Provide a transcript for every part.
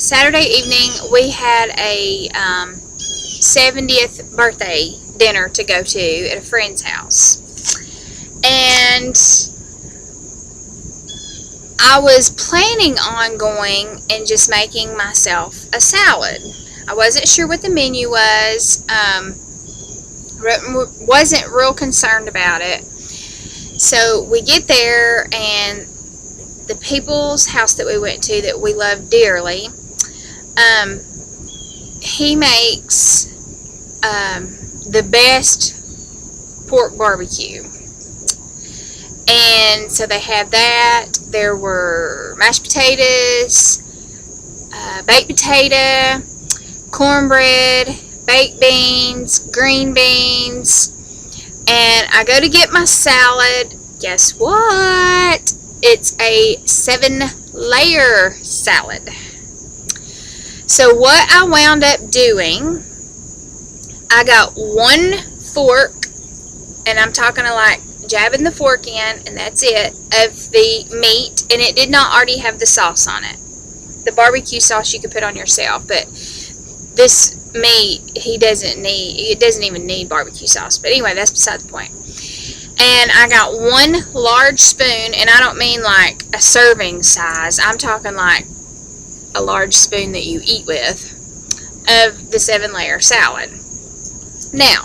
Saturday evening, we had a 70th birthday dinner to go to at a friend's house. And I was planning on going and just making myself a salad. I wasn't sure what the menu was. Wasn't real concerned about it. So we get there, and the people's house that we went to that we love dearly, he makes the best pork barbecue. And so they had that. There were mashed potatoes, baked potato, cornbread, baked beans, green beans, and I go to get my salad. Guess what? It's a 7-layer salad. So what I wound up doing, I got one fork, and I'm talking to like jabbing the fork in, and that's it, of the meat, and it did not already have the sauce on it. The barbecue sauce you could put on yourself, but this meat, it doesn't even need barbecue sauce. But anyway, that's beside the point. And I got one large spoon, and I don't mean like a serving size. I'm talking like a large spoon that you eat with, of the 7-layer salad. Now,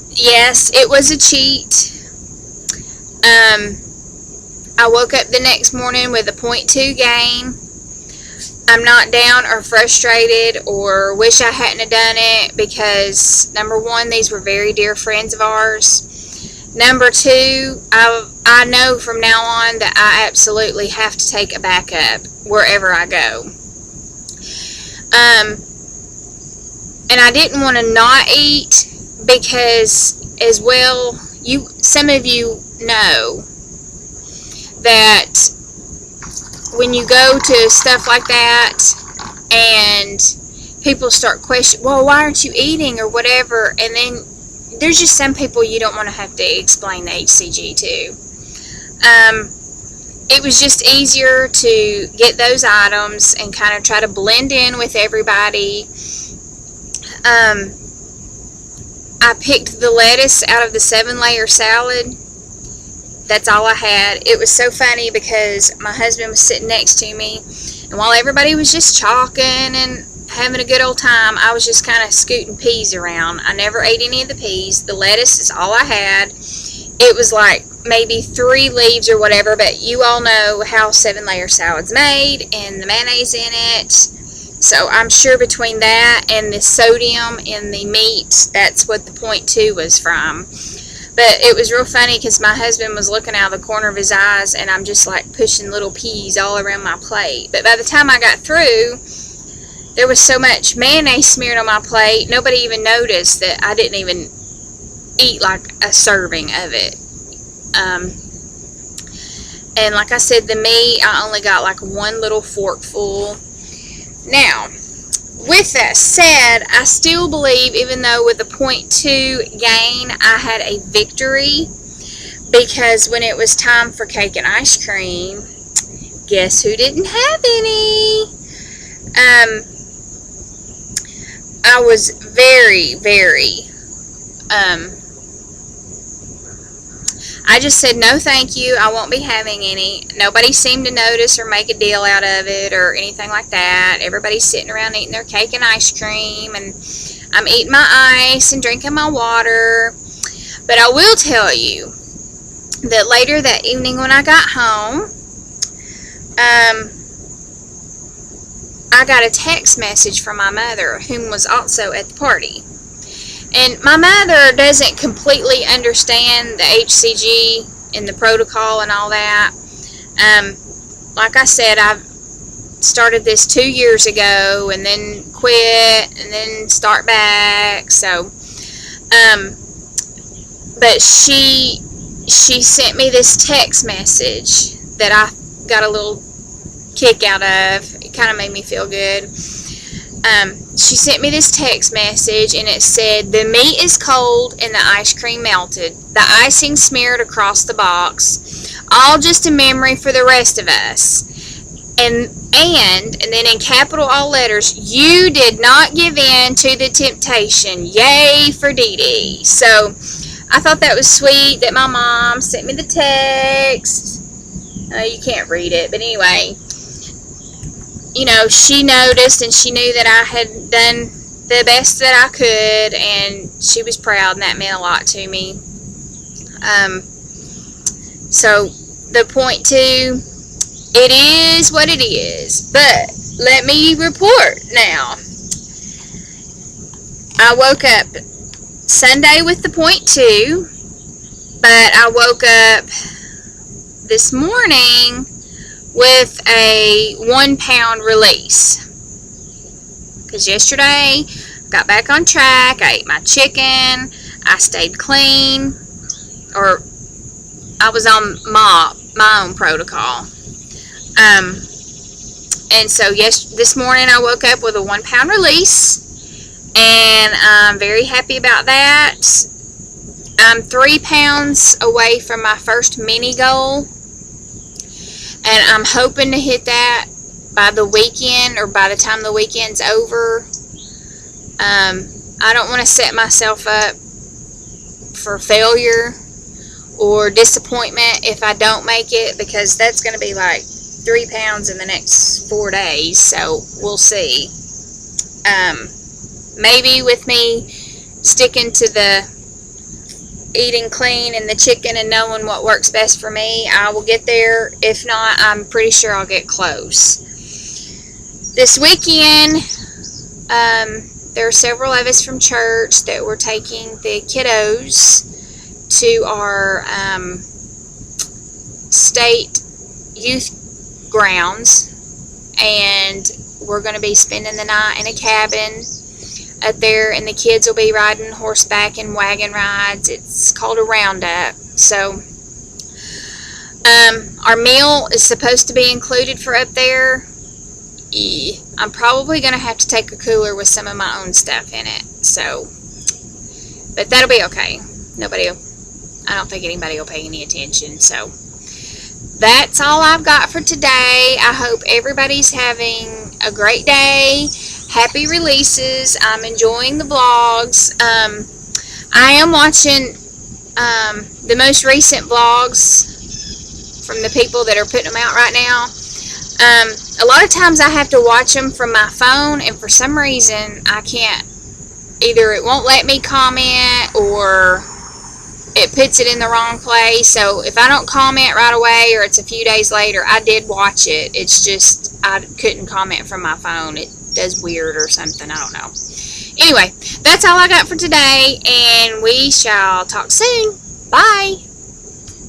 yes, it was a cheat. I woke up the next morning with a 0.2 gain. I'm not down or frustrated or wish I hadn't have done it, because number one, these were very dear friends of ours. Number two, I know from now on that I absolutely have to take a backup wherever I go. And I didn't want to not eat, because as well, some of you know that when you go to stuff like that and people start questioning, well, why aren't you eating or whatever, and then there's just some people you don't want to have to explain the HCG to. It was just easier to get those items and kind of try to blend in with everybody. I picked the lettuce out of the 7-layer salad. That's all I had. It was so funny because my husband was sitting next to me, and while everybody was just chalking and having a good old time, I was just kind of scooting peas around. I never ate any of the peas. The lettuce is all I had. It was like maybe 3 leaves or whatever, but you all know how 7-layer salad's made and the mayonnaise in it. So I'm sure between that and the sodium in the meat, that's what the 0.2 was from. But it was real funny because my husband was looking out of the corner of his eyes, and I'm just like pushing little peas all around my plate. But by the time I got through, there was so much mayonnaise smeared on my plate, nobody even noticed that I didn't even eat like a serving of it. And like I said, the meat, I only got like one little forkful. Now, with that said, I still believe, even though with a 0.2 gain, I had a victory, because when it was time for cake and ice cream, guess who didn't have any? I was very, very, I just said, no thank you, I won't be having any. Nobody seemed to notice or make a deal out of it or anything like that. Everybody's sitting around eating their cake and ice cream, and I'm eating my ice and drinking my water. But I will tell you that later that evening when I got home, I got a text message from my mother, whom was also at the party. And my mother doesn't completely understand the HCG and the protocol and all that. Like I said, I've started this 2 years ago and then quit and then start back. So, but she sent me this text message that I got a little kick out of. It kind of made me feel good. She sent me this text message, and it said, the meat is cold and the ice cream melted. The icing smeared across the box. All just a memory for the rest of us. and then in capital all letters, you did not give in to the temptation. Yay for Dee Dee. So I thought that was sweet that my mom sent me the text. You can't read it, but anyway, you know, she noticed and she knew that I had done the best that I could, and she was proud, and that meant a lot to me. So the point two, it is what it is. But let me report now. I woke up Sunday with the point two, but I woke up this morning with a 1 pound release. Because yesterday, I got back on track. I ate my chicken. I stayed clean. Or I was on my own protocol. And so this morning I woke up with a 1 pound release, and I'm very happy about that. I'm 3 pounds away from my first mini goal, and I'm hoping to hit that by the weekend, or by the time the weekend's over. I don't want to set myself up for failure or disappointment if I don't make it, because that's going to be like 3 pounds in the next 4 days, so we'll see. Maybe with me sticking to the eating clean and the chicken and knowing what works best for me, I will get there. If not, I'm pretty sure I'll get close. This weekend, there are several of us from church that were taking the kiddos to our state youth grounds, and we're going to be spending the night in a cabin up there, and the kids will be riding horseback and wagon rides. It's called a roundup. So our meal is supposed to be included for up there. I'm probably going to have to take a cooler with some of my own stuff in it, so, but that'll be okay. I don't think anybody will pay any attention. So that's all I've got for today. I hope everybody's having a great day. Happy releases. I'm enjoying the vlogs. I am watching the most recent vlogs from the people that are putting them out right now. A lot of times I have to watch them from my phone, and for some reason I can't. Either it won't let me comment, or it puts it in the wrong place. So if I don't comment right away, or it's a few days later, I did watch it. It's just I couldn't comment from my phone. It does weird or something. I don't know. Anyway, that's all I got for today, and we shall talk soon. Bye.